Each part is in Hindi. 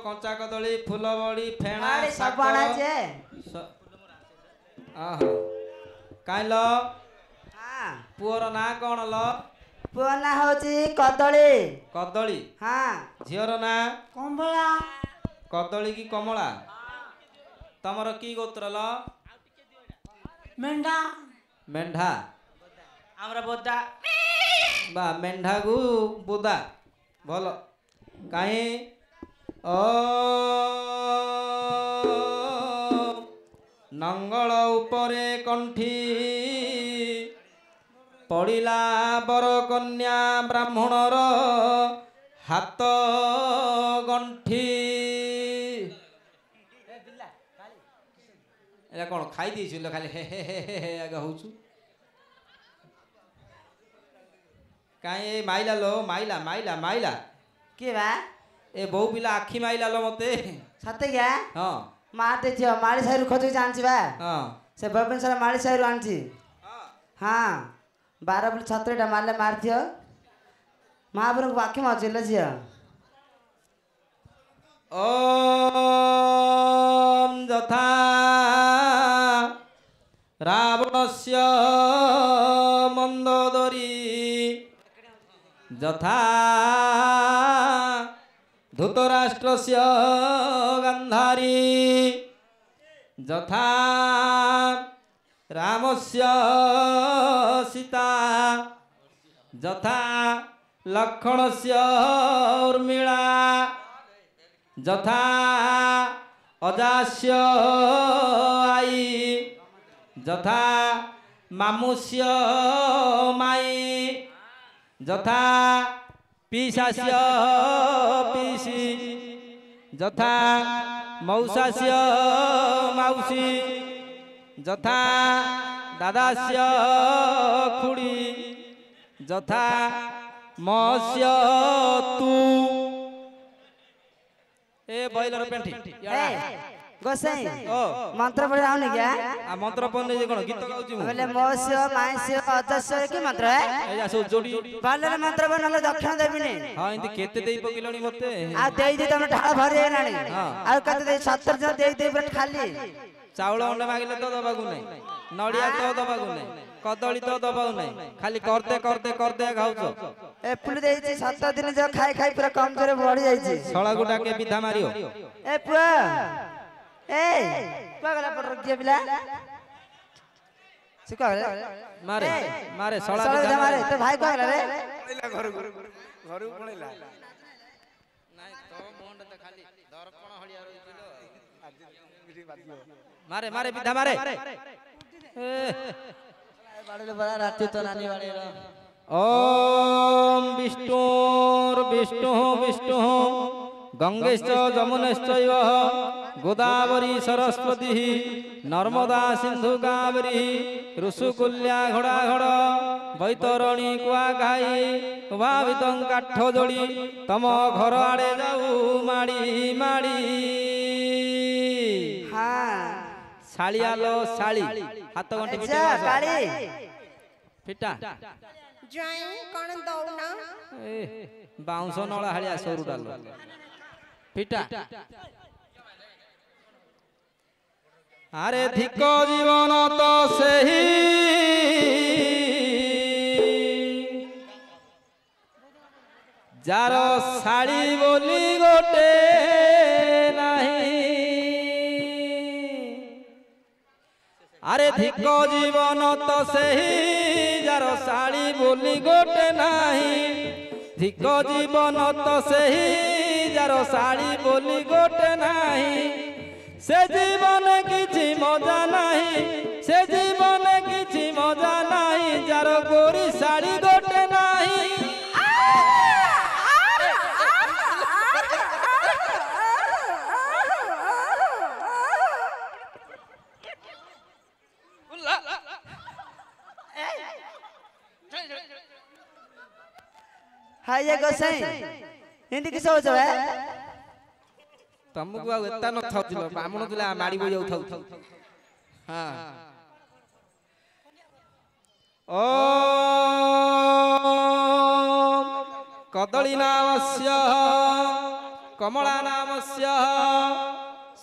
कंचा कदली फूल बड़ी फेणा सब आना जे काई लो हां पुअर ना कोन लो पुअ ना होची कदली कदली हां झियर ना कमला कदली की कमला तमर की गोत्र लो मेंढा मेंढा हमरा बोदा बा मेंढा गु बुदा भलो काई ओ नंगल उपरे कंठी पड़िला बर कन्या ब्राह्मणर हाथ गंठी एला कोन खाई दिछु खाली हे हे हे हे आगे होछु काई माइला लो माइला माइला माइला के बा ए बहु पिला आखी माइला लो मते सते क्या हां माते छ माली साइरु खोजु जानछि बा हां से भुवनेश्वर माली साइरु आनछि हां 12 बुल छत्रेटा मारले मारथियो महापुर को आखी मजिल जिया ओम यथा रावणस्य मंदोदरी यथा धृतराष्ट्रस्य गान्धारी यथा रामस्य सीता यथा लक्ष्मणस्य उर्मिला यथा अजास्य आई यथा मामुष्य माई यथा पीशास्य पीसी यथा मौसास्य माउसी यथा दादास्य खुड़ी यथा मस्य तू ए बॉयलर पेंटी गोसाई ओ मंत्र पढ़े आउनी क्या आ मंत्र पढ़ने जे कोन गीत गाउची मु बोले मौस्य मांस्य अजस्य की मंत्र है ए जा सो जोड़ी बालर मंत्र बनले दक्षिण देबी ने हां इंती केते देई पकिलणी मते आ देई दे तमे ढाळ भरी हेलाणी आ कते दे 70 जन देई देई पर खाली चावल अंडा मागिले तो दबागु नै नडिया तो दबागु नै कदली तो दबागु नै खाली करते करते करते खाउछो ए फुल देई छी 7 दिन जो खाई खाई पूरा कम करे बढ़ी जाई छी सळा गुटा के विधा मारियो ए पुआ ए पागला पर रख दिया बिला सिका मारे मारे सळा विधा मारे तो भाई कहला रे घर घर पळेला नाही तो मोंड त खाली दर्पण हळिया रहिलो मारे मारे विधा मारे बाडले बड़ा राती तो नानी बाडे ओम विष्णुर विष्णु विष्णु गंगेश्च जमुनेश्चैव गोदावरी सरस्वती नर्मदा सिंधु कावेरी ऋषुकुल्या घोड़ा घड़ बैतरणी कुआ घाई उभावितं काठ जोड़ी तम घर आड़े जाऊ माड़ी माड़ी हां सालिया लो साली हाथ गंठी अच्छा गाड़ी फिटा जाई कोन दौना ए बाउंस नळा हालिया सरू डालो फिटा अरे धिक जीवन तो सही जार साड़ी बोली गोटे नहीं अरे धिक जीवन तो सही जार साड़ी बोली गोटे नहीं धिक जीवन तो सही जार साड़ी बोली गोटे नहीं से जीवन किछि मजा नहीं से जीवन किछि मजा नहीं जार गोरी साड़ी गोटे नहीं हाय ये गोसाई हिंदी किस हो जावे तमको आ एता न थाउथिलो बामण तुला माडी बो जाउ थाउ हां ओ कदली नामस्य कमला नामस्य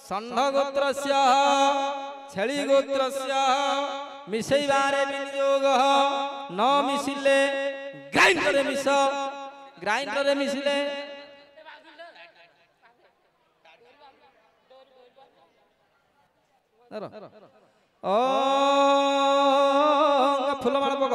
षण्ढ गोत्रस्य छेली गोत्रस्य मिसैबारे विनियोग न मिसिले ग्राइंडर मिस ग्राइंडर मिसिले ओ फुलमाळ पक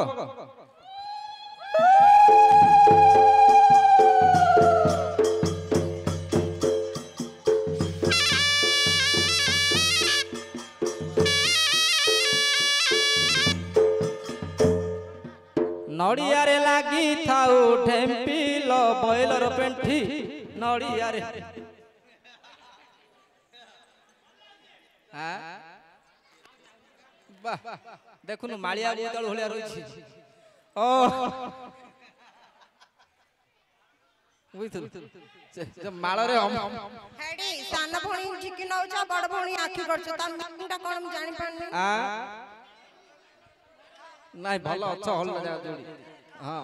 नड़ियारे लागी थाउ ढेम्पिल बॉयलर पेंठी नड़ियारे देखुन मालिया बोतल भलिया रही ओ माଳରେ हेडी सान भणी झिकी नउछ बड़ भणी आखी करछ ता मुंडा कोन जानि पानी नहीं भल अच्छा हल जा जोड़ी हां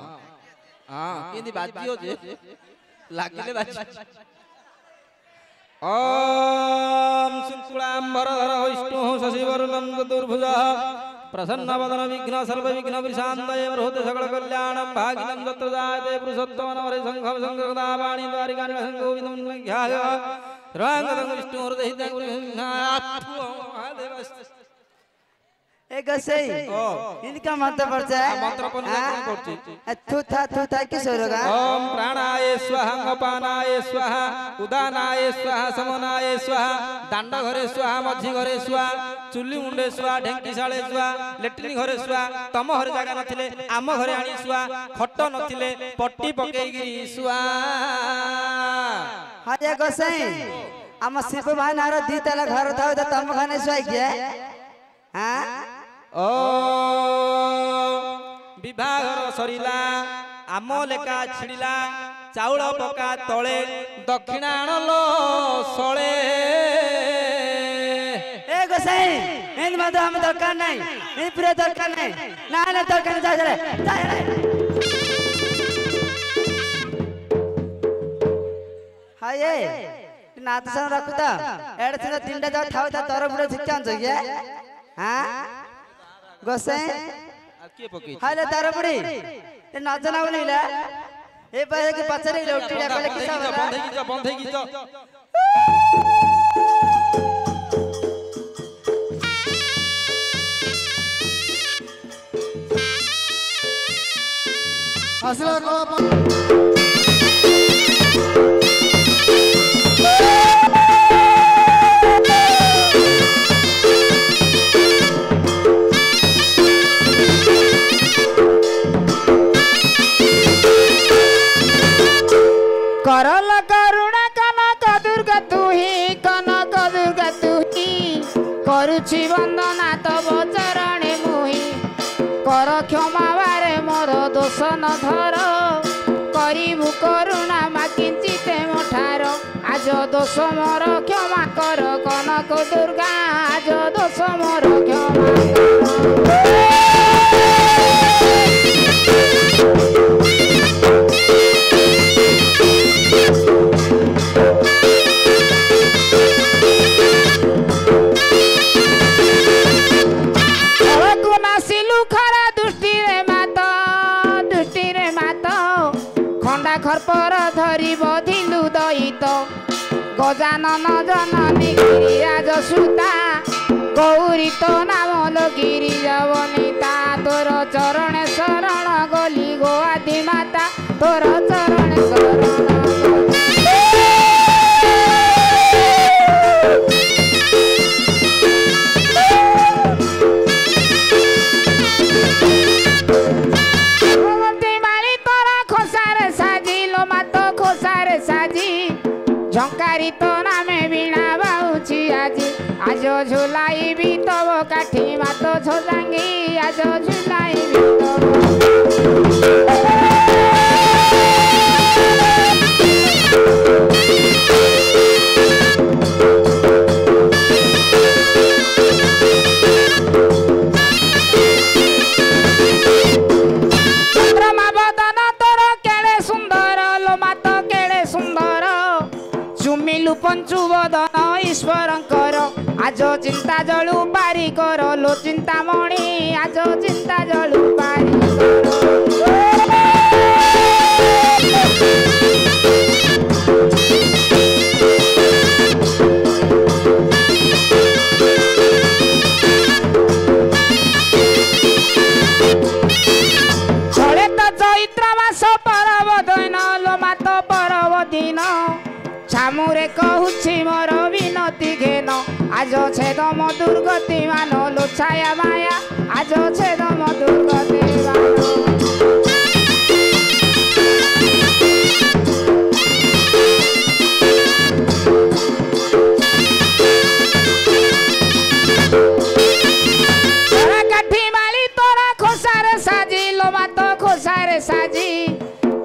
हां केदी बाजियो जे लागिले बाजी ओम शुक्लांबरधर विष्णु शशिवर्णं चतुर्भुज प्रसन्न वदन विघ्न सर्व विघ्न विशांतये बृहत् सकल कल्याणं भागिनं तत्र जायते पुरुषोत्तम नवरे संघं संगदा वाणी द्वारिकानि संगोविदं ध्याय रांगदं विष्णु हृदय महादेव ए गसई इनका मंत्र पढ़ता है मंत्र पढ़ करछि थू था किस होगा ओम प्राणाय स्वाहा अपानाय स्वाहा उदानाय स्वाहा समनाय स्वाहा दांड घरे स्वाहा मझी घरे स्वाहा चुली मुंडे स्वाहा ढेंकी साळे स्वाहा लेट्रिन घरे स्वाहा तम घरे जागा नथिले आम घरे आनी स्वाहा खट नथिले पट्टी पकेगिरी स्वाहा हां गसई हम शिव भाई नार दी तला घर थाउ त तम खाने स्वाई के हां ओ विभागर सरिला आम लेका छिड़िला चाउल पका तले दक्षिणा आणलो सळे ए गोसाई इन मत हम दरकार नहीं इन पूरे दरकार नहीं ना ना दरकार जा रे हाय ए नाथ सन रखुता एड थिन तीनटा जा थाउ ता तर बुडे छिकान जगे हां गोसाई के पकी हाले तार बुडी ए न जना बोलिला ए पाए के पछरे लोटीडा पले किसा बंध की जा असला को करल करुणा कनक दुर्गा तू ही करुछि वंदना तब चरणे मुहि कर क्षमा बारे मोर दोष न धर करिबु करुणा माकिंचिते मोठार आज दोष मोर क्षमा कर कनक दुर्गा आज दोष मोर क्षमा कर खरपर धरी बधिलु दईत गजानन जननी गिरिराज सुता गौरी तो नाम लो गिरिजावनिता तोर चरण शरण गली गो आदि माता तोर चरण शरण झंकारी तो नामे बीणा बाउची आजी आज झुलाई भी तब काठी मातो झोजांगी आज झुलाई भी तब ବଦନ ଈଶ୍ୱରଙ୍କର ଆଜ ଚିନ୍ତା ଜଳୁ ପାରି କର ଲୋ ଚିନ୍ତାମଣି ଆଜ ଚିନ୍ତା ଜଳୁ ପାରି ଚଳେ ତ ଚୈତ୍ର ମାସ ପରବ ଦୈନ ଲୋ ମାତ ପରବ ଦିନ ଛାମୁରେ କହୁଛି ମୋର ବିନତି ଘେନ ଆଜ ଛେଦମ ଦୁର୍ଗତି ମାନ ଲୋ ଛାୟା ମାୟା ଆଜ ଛେଦମ ଦୁର୍ଗତି ମାନ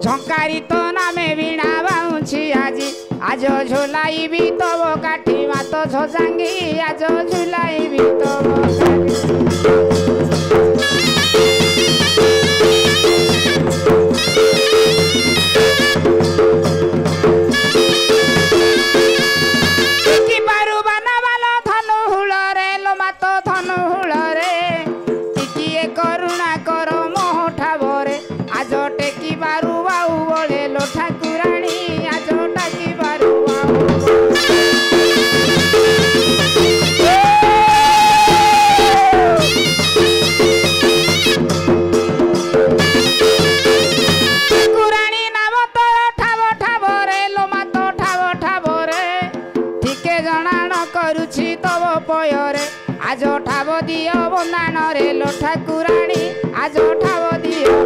ঝঙ্কারি তো নামে বীণা বাউছি আজি আজ ঝুলাইবি তব কাঠি মাত ঝজাঙ্গি আজ ঝুলাইবি তব আজ ঠাব দিও বন্দাণরে লো ঠাকুরাণী আজ ঠাব দিও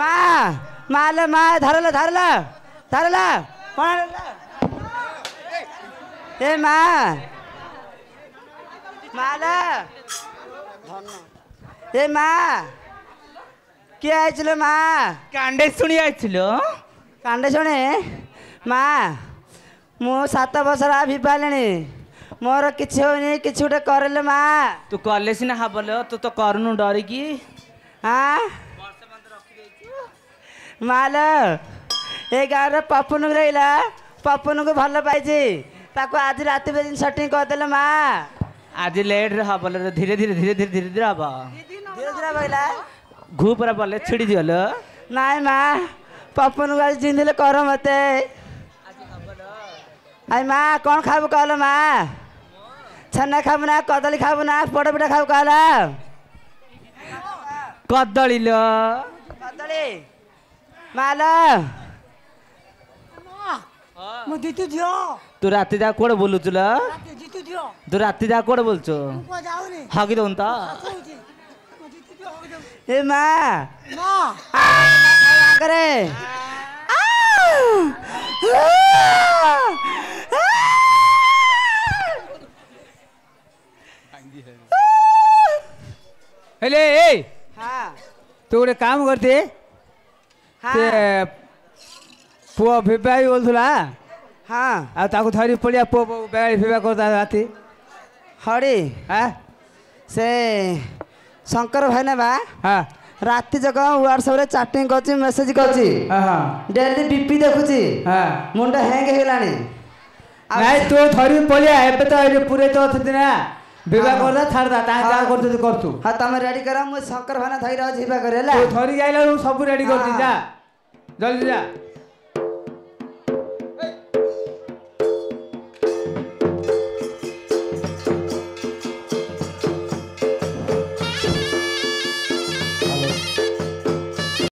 মা মালে মা ধরলা ধরলা ধরলা কোন এ মা মালা এ মা কে আইছিল মা কাণ্ডে শুনি আইছিল কাণ্ডে শুনে মা মু 7 ବର୍ଷର ଭିପାରିଲିଣି ମୋର କିଛି ହଉନି କିଛି ଗୋଟେ କରିଲେ ମା ତୁ କଲେ ସିନା ହବଲ ତୁ ତ କରୁନୁ ଡରିକି ହଁ ମାଲ ଏ ଗାଁରେ ପପୁନକୁ ରହିଲା ପପୁନକୁ ଭଲ ପାଇଛି ତାକୁ ଆଜି ରାତି ସେଟିଂ କରିଦେଲେ ମା आज लेट रे हबल धीरे धीरे धीरे धीरे धीरे धीरे हब धीरे धीरे बोला घू पूरा बोले छिड़ी दियल नाई माँ पपन को आज जिंदले करो मते आई माँ कौन खाबो कहलो माँ छन्ना खाबो ना कदली खाबो ना पोड़ा पिठा खाबो कहला कदली ल कदली माला मो दीतु दियो तू राति जा कोड बोलुछु ल दीतु दियो तू राति जा कोड बोलछु को जाउनी हगी दोन त मो दीतु दियो हगी दो ए माँ मां करे हेले ए हाँ तू गोटे काम करते हाँ पुओ फिफा बोलुला हाँ आ ताको धरी पड़िया पुओ बेगाड़ी फिफा करता राति हड़ी हाँ से शंकर भाई ना बा हाँ राति जक व्हाट्सएप रे चैटिंग करछि मेसेज करछि हाँ डेली बीपी देखुछि हाँ मुंडा हैंग हेलानी नहीं तू धरी पड़िया एबे तो एरे पूरे तो अथि ना विवाह करदा छाड़दा ता का करतु करतु हाँ तमे रेडी करा मु शंकर भाई ना धैर जिबा करे ला तू धरी आइला सब रेडी करती जा जल्दी जा